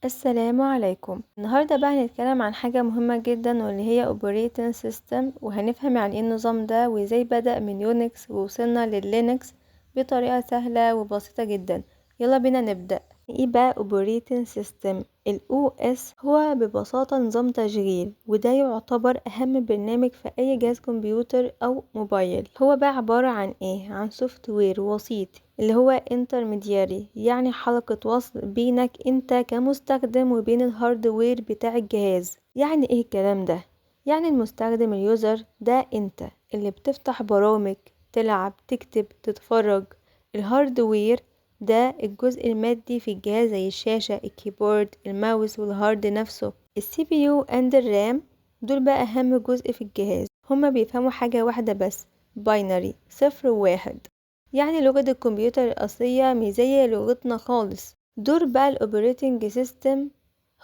السلام عليكم. النهاردة بقى هنتكلم عن حاجة مهمة جدا واللي هي operating system، وهنفهم يعني ايه النظام ده وازاي بدأ من يونكس ووصلنا لللينكس بطريقة سهلة وبسيطة جدا. يلا بينا نبدأ. ايه بقى operating system؟ ال OS هو ببساطة نظام تشغيل، وده يعتبر أهم برنامج في أي جهاز كمبيوتر أو موبايل. هو بقى عبارة عن ايه؟ عن سوفت وير وسيط، اللي هو انترميدياري، يعني حلقة وصل بينك انت كمستخدم وبين الهاردوير بتاع الجهاز. يعني ايه الكلام ده؟ يعني المستخدم اليوزر ده انت اللي بتفتح برامج، تلعب، تكتب، تتفرج. الهاردوير ده الجزء المادي في الجهاز زي الشاشة، الكيبورد، الماوس، والهارد نفسه. السي بي يو اند الرام دول بقى اهم جزء في الجهاز. هما بيفهموا حاجة واحدة بس، باينري، صفر وواحد. يعني لغة الكمبيوتر الأصلية مش زي لغتنا خالص. دور بقى الأوبريتنج سيستم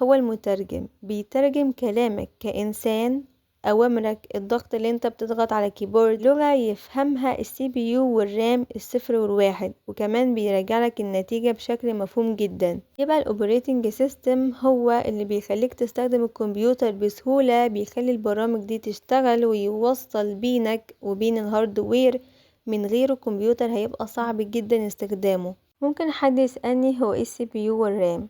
هو المترجم، بيترجم كلامك كإنسان، أوامرك، الضغط اللي انت بتضغط على الكيبورد، لغة يفهمها السي بي يو والرام، الصفر والواحد، وكمان بيرجعلك النتيجة بشكل مفهوم جدا. يبقى الأوبريتنج سيستم هو اللي بيخليك تستخدم الكمبيوتر بسهولة، بيخلي البرامج دي تشتغل ويوصل بينك وبين الهاردوير. من غيره الكمبيوتر هيبقى صعب جدا استخدامه. ممكن حد يسألني هو ايه السي بي يو والرام؟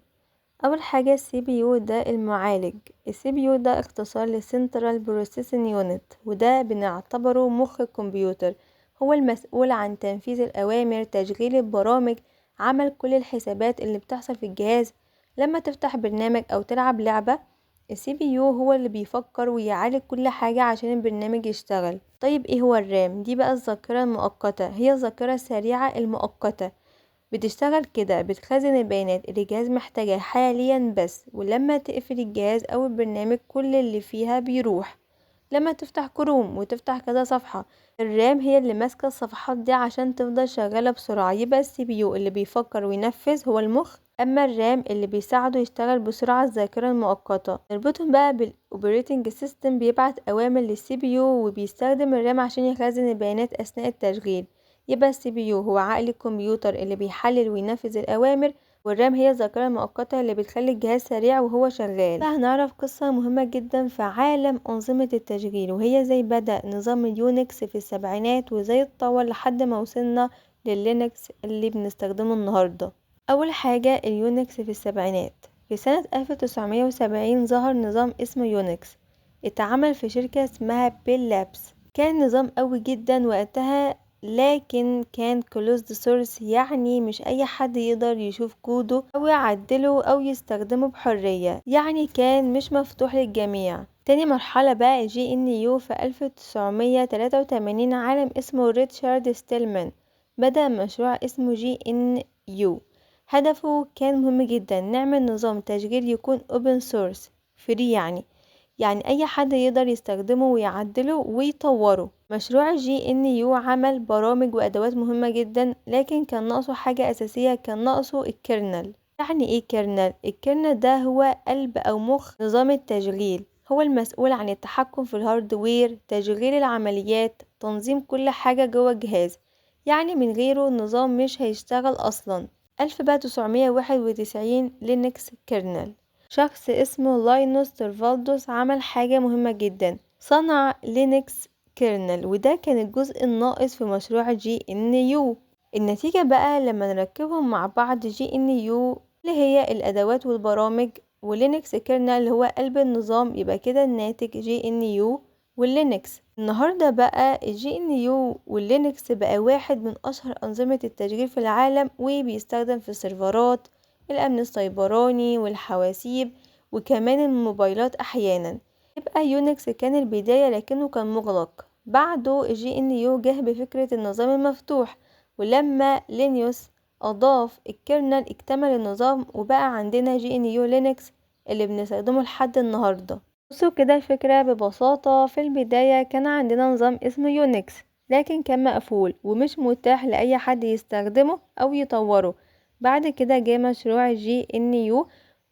اول حاجة السي بي يو ده المعالج. السي بي يو ده اختصار لسنترال بروسيسنج يونت، وده بنعتبره مخ الكمبيوتر. هو المسؤول عن تنفيذ الاوامر، تشغيل البرامج، عمل كل الحسابات اللي بتحصل في الجهاز. لما تفتح برنامج او تلعب لعبة، السي بي يو هو اللي بيفكر ويعالج كل حاجة عشان البرنامج يشتغل. طيب ايه هو الرام؟ دي بقى الذاكرة المؤقتة، هي الذاكرة السريعة المؤقتة. بتشتغل كده، بتخزن البيانات اللي الجهاز محتاجها حاليا بس، ولما تقفل الجهاز او البرنامج كل اللي فيها بيروح. لما تفتح كروم وتفتح كذا صفحة، الرام هي اللي ماسكة الصفحات دي عشان تفضل شغالة بسرعة. يبقى السي بي يو اللي بيفكر وينفذ هو المخ، اما الرام اللي بيساعده يشتغل بسرعة الذاكرة المؤقتة. نربطهم بقى بالاوبريتنج سيستم، بيبعت اوامر للسي بي يو وبيستخدم الرام عشان يخزن البيانات اثناء التشغيل. يبقى السي بي يو هو عقل الكمبيوتر اللي بيحلل وينفذ الاوامر، والرام هي الذاكرة المؤقتة اللي بتخلي الجهاز سريع وهو شغال. هنعرف قصة مهمة جدا في عالم أنظمة التشغيل، وهي زي بدأ نظام اليونكس في السبعينات وزي اتطور لحد ما وصلنا لللينكس اللي بنستخدمه النهاردة. أول حاجة اليونكس في السبعينات، في سنة 1970 ظهر نظام اسمه يونكس. اتعمل في شركة اسمها بيل لابس. كان نظام قوي جدا وقتها، لكن كان closed source، يعني مش اي حد يقدر يشوف كوده او يعدله او يستخدمه بحرية، يعني كان مش مفتوح للجميع. تاني مرحلة بقى الجي ان يو في 1983، عالم اسمه ريتشارد ستيلمان بدأ مشروع اسمه جي ان يو. هدفه كان مهم جدا، نعمل نظام تشغيل يكون open source free، يعني اي حد يقدر يستخدمه ويعدله ويطوره. مشروع جي ان يو عمل برامج وادوات مهمة جدا، لكن كان ناقصه حاجة اساسية، كان ناقصه الكيرنل. يعني ايه كيرنل؟ الكيرنل ده هو قلب او مخ نظام التشغيل، هو المسؤول عن التحكم في الهاردوير، تشغيل العمليات، تنظيم كل حاجة جوه الجهاز. يعني من غيره النظام مش هيشتغل اصلا. 1991 لينكس كيرنل. شخص اسمه لاينوس تورفالدوس عمل حاجة مهمة جدا، صنع لينكس كيرنل، وده كان الجزء الناقص في مشروع جي ان يو. النتيجة بقى لما نركبهم مع بعض، جي ان يو اللي هي الادوات والبرامج، ولينكس كيرنل هو قلب النظام، يبقى كده الناتج جي ان يو واللينكس. النهاردة بقى الجي ان يو واللينكس بقى واحد من اشهر انظمة التشغيل في العالم، وبيستخدم في السيرفرات، الأمن السيبراني، والحواسيب، وكمان الموبايلات أحيانا. يبقى يونكس كان البداية لكنه كان مغلق. بعده الجي ان يو جه بفكرة النظام المفتوح، ولما لينيوس أضاف الكيرنل اكتمل النظام، وبقى عندنا جي ان يو لينكس اللي بنستخدمه لحد النهاردة. بصوا كده الفكرة ببساطة، في البداية كان عندنا نظام اسمه يونكس، لكن كان مقفول ومش متاح لأي حد يستخدمه أو يطوره. بعد كده جه مشروع جي ان يو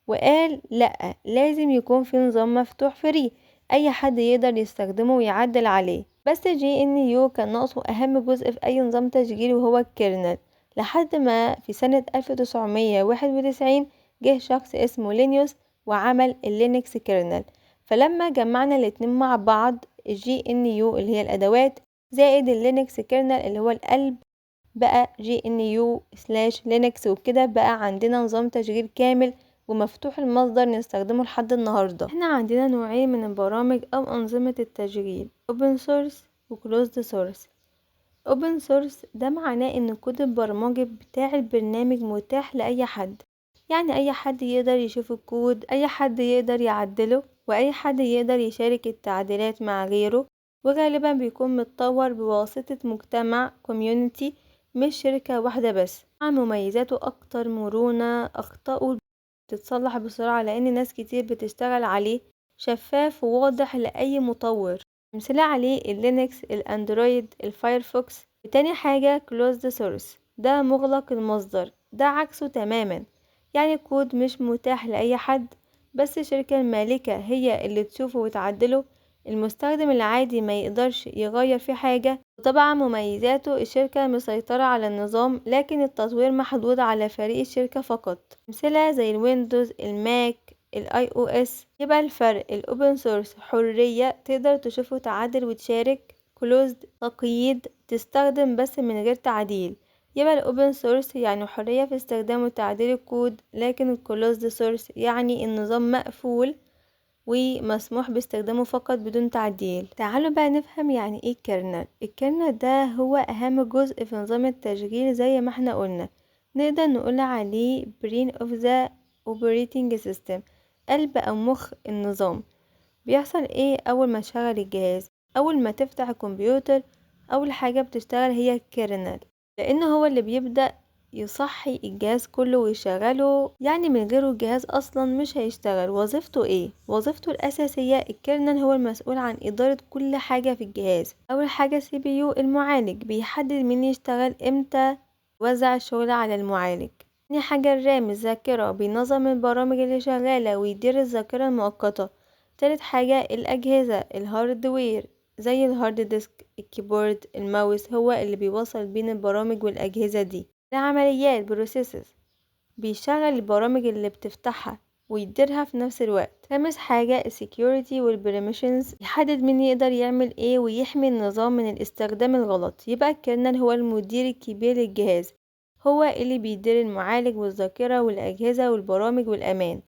وقال لأ، لازم يكون في نظام مفتوح فري اي حد يقدر يستخدمه ويعدل عليه. بس جي ان يو كان ناقصه اهم جزء في اي نظام تشغيلي، وهو الكيرنل. لحد ما في سنة 1991 جه جه شخص اسمه لينيوس وعمل اللينكس كيرنل. فلما جمعنا الاتنين مع بعض GNU اللي هي الأدوات زائد اللينكس كيرنل اللي هو القلب بقى GNU/لينكس، وبكده بقى عندنا نظام تشغيل كامل ومفتوح المصدر نستخدمه لحد النهاردة. احنا عندنا نوعين من البرامج أو أنظمة التشغيل، Open Source و Closed Source. Open Source ده معناه ان كود البرمجي بتاع البرنامج متاح لأي حد، يعني أي حد يقدر يشوف الكود، أي حد يقدر يعدله، وأي حد يقدر يشارك التعديلات مع غيره، وغالبا بيكون متطور بواسطة مجتمع community مش شركة واحدة بس. مع مميزاته أكتر مرونة، أخطاؤه بتتصلح بسرعة لأن ناس كتير بتشتغل عليه، شفاف وواضح لأي مطور. أمثلة عليه اللينكس، الأندرويد، الفايرفوكس. تاني حاجة closed source، ده مغلق المصدر، ده عكسه تماما، يعني الكود مش متاح لأي حد، بس الشركة المالكة هي اللي تشوفه وتعدله، المستخدم العادي ما يقدرش يغير فيه حاجة. وطبعا مميزاته الشركة مسيطرة على النظام لكن التطوير محدود على فريق الشركة فقط. أمثلة زي الويندوز، الماك، iOS. يبقى الفرق الأوبن سورس حرية تقدر تشوف وتعدل وتشارك، كلوزد تقييد تستخدم بس من غير تعديل. يبقى الأوبن سورس يعني حرية في استخدام وتعديل الكود، لكن الكلوزد سورس يعني النظام مقفول ومسموح باستخدامه فقط بدون تعديل. تعالوا بقى نفهم يعني ايه كيرنل. الكيرنل ده هو اهم جزء في نظام التشغيل، زي ما احنا قلنا نقدر نقول عليه brain of the operating system، قلب او مخ النظام. بيحصل ايه اول ما تشغل الجهاز؟ اول ما تفتح الكمبيوتر اول حاجة بتشتغل هي الكيرنل، لانه هو اللي بيبدأ يصحي الجهاز كله ويشغله، يعني من غيره الجهاز اصلا مش هيشتغل. وظيفته ايه؟ وظيفته الاساسية الكيرنل هو المسؤول عن ادارة كل حاجة في الجهاز. اول حاجة CPU المعالج، بيحدد مين يشتغل امتى، وزع الشغل على المعالج. تاني حاجة الرام الذاكرة، بينظم البرامج اللي شغالة ويدير الذاكرة المؤقتة. تالت حاجة الأجهزة الهاردوير زي الهارد ديسك، الكيبورد، الماوس، هو اللي بيوصل بين البرامج والأجهزة دي. العمليات بروسيسز، بيشغل البرامج اللي بتفتحها ويديرها في نفس الوقت. خامس حاجة السكيورتي والبريميشنز، يحدد مين يقدر يعمل ايه ويحمي النظام من الاستخدام الغلط. يبقى الكيرنل هو المدير الكبير للجهاز، هو اللي بيدير المعالج والذاكرة والأجهزة والبرامج والأمان.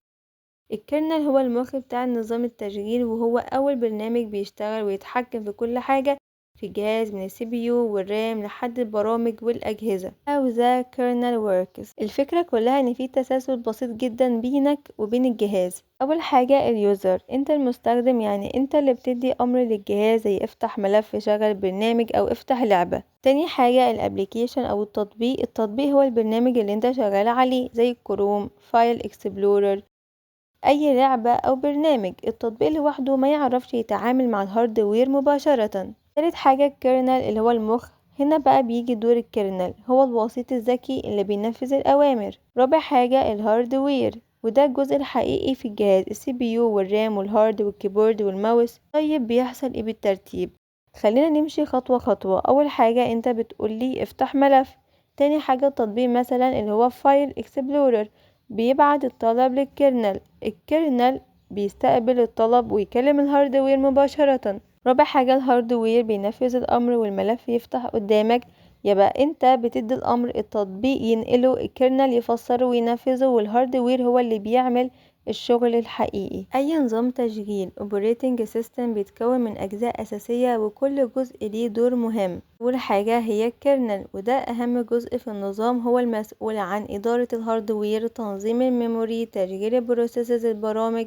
الكيرنل هو المخ بتاع نظام التشغيل، وهو أول برنامج بيشتغل ويتحكم في كل حاجة في الجهاز من CPU والرام لحد البرامج والأجهزة. How the kernel works. الفكرة كلها ان في تسلسل بسيط جدا بينك وبين الجهاز. أول حاجة اليوزر، انت المستخدم، يعني انت اللي بتدي أمر للجهاز زي افتح ملف، شغل برنامج أو افتح لعبة. تاني حاجة الابليكيشن أو التطبيق. التطبيق هو البرنامج اللي انت شغال عليه زي كروم، فايل اكسبلورر، اي لعبة او برنامج. التطبيق لوحده ما يعرفش يتعامل مع الهاردوير مباشرة. ثالث حاجة الكيرنل اللي هو المخ، هنا بقى بيجي دور الكيرنل، هو الوسيط الذكي اللي بينفذ الأوامر. رابع حاجة الهاردوير، وده الجزء الحقيقي في الجهاز، السي بي يو والرام والهارد والكيبورد والماوس. طيب بيحصل ايه بالترتيب؟ خلينا نمشي خطوة خطوة. أول حاجة انت بتقولي افتح ملف. تاني حاجة التطبيق مثلا اللي هو فايل اكسبلورر، بيبعت الطلب للكيرنل، الكيرنل بيستقبل الطلب ويكلم الهاردوير مباشرة. رابع حاجة الهاردوير بينفذ الأمر والملف يفتح قدامك، يبقى انت بتدي الأمر، التطبيق ينقله، الكيرنل يفسره وينفذه، والهاردوير هو اللي بيعمل الشغل الحقيقي. أي نظام تشغيل operating system بيتكون من أجزاء أساسية وكل جزء ليه دور مهم. أول حاجة هي الكيرنل، وده أهم جزء في النظام، هو المسؤول عن إدارة الهاردوير، تنظيم الميموري، تشغيل البروسيسز البرامج،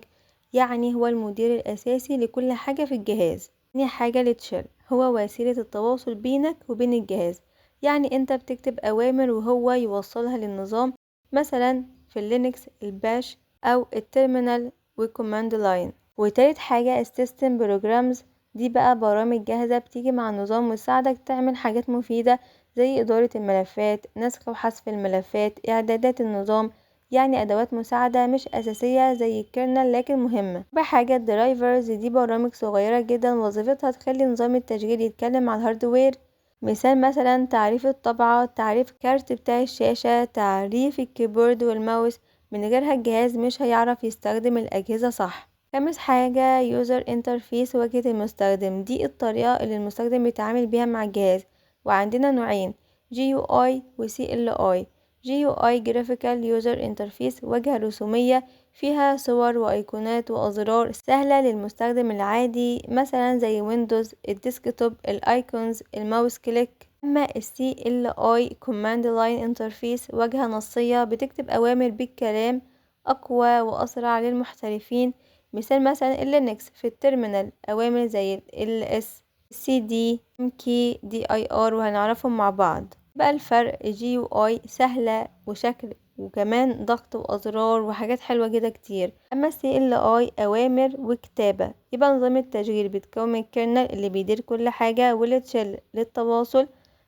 يعني هو المدير الأساسي لكل حاجة في الجهاز. تاني حاجة التشيل، هو وسيلة التواصل بينك وبين الجهاز، يعني انت بتكتب أوامر وهو يوصلها للنظام، مثلا في اللينكس الباش أو التيرمينال والكوماند لاين. وتالت حاجة السيستم بروجرامز، دي بقى برامج جاهزة بتيجي مع النظام وتساعدك تعمل حاجات مفيدة زي إدارة الملفات، نسخ وحذف الملفات، إعدادات النظام، يعني أدوات مساعدة مش أساسية زي الكيرنل لكن مهمة. بحاجة الدرايفرز، دي برامج صغيرة جدا وظيفتها تخلي نظام التشغيل يتكلم مع الهاردوير، مثال مثلا تعريف الطبعة، تعريف كارت بتاع الشاشة، تعريف الكيبورد والماوس، من غيرها الجهاز مش هيعرف يستخدم الأجهزة صح. خامس حاجة user interface، واجهة المستخدم. دي الطريقة اللي المستخدم بيتعامل بيها مع الجهاز، وعندنا نوعين GUI و CLI. GUI Graphical User Interface، واجهة رسومية فيها صور وأيقونات وأزرار سهلة للمستخدم العادي، مثلا زي ويندوز، الديسكتوب، الأيكونز، الماوس كليك. أما ال CLI Command Line Interface، واجهة نصية بتكتب أوامر بالكلام، أقوى وأسرع للمحترفين. مثال مثلا اللينكس في التيرمينال، أوامر زي ls cd mkdir، وهنعرفهم مع بعض. بقى الفرق GUI سهلة وشكل وكمان ضغط وأزرار وحاجات حلوة كده كتير. أما CLI أوامر وكتابة. يبقى نظام التشغيل بيتكون من الكيرنل اللي بيدير كل حاجة، والتشيل للتواصل،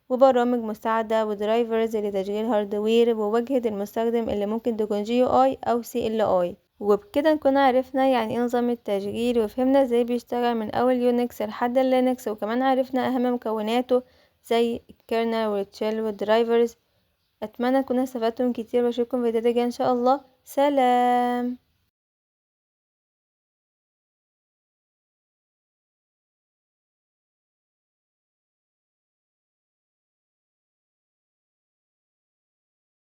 وبرامج مساعدة، ودرايفرز لتشغيل هاردوير، وواجهة المستخدم اللي ممكن تكون GUI أو CLI. وبكده نكون عرفنا يعني ايه نظام التشغيل، وفهمنا ازاي بيشتغل من اول يونكس لحد اللينكس، وكمان عرفنا اهم مكوناته زي الكيرنل والتشيل والدرايفرز. اتمنى تكونوا استفدتم كتير، واشوفكم في فيديو جاي ان شاء الله. سلام.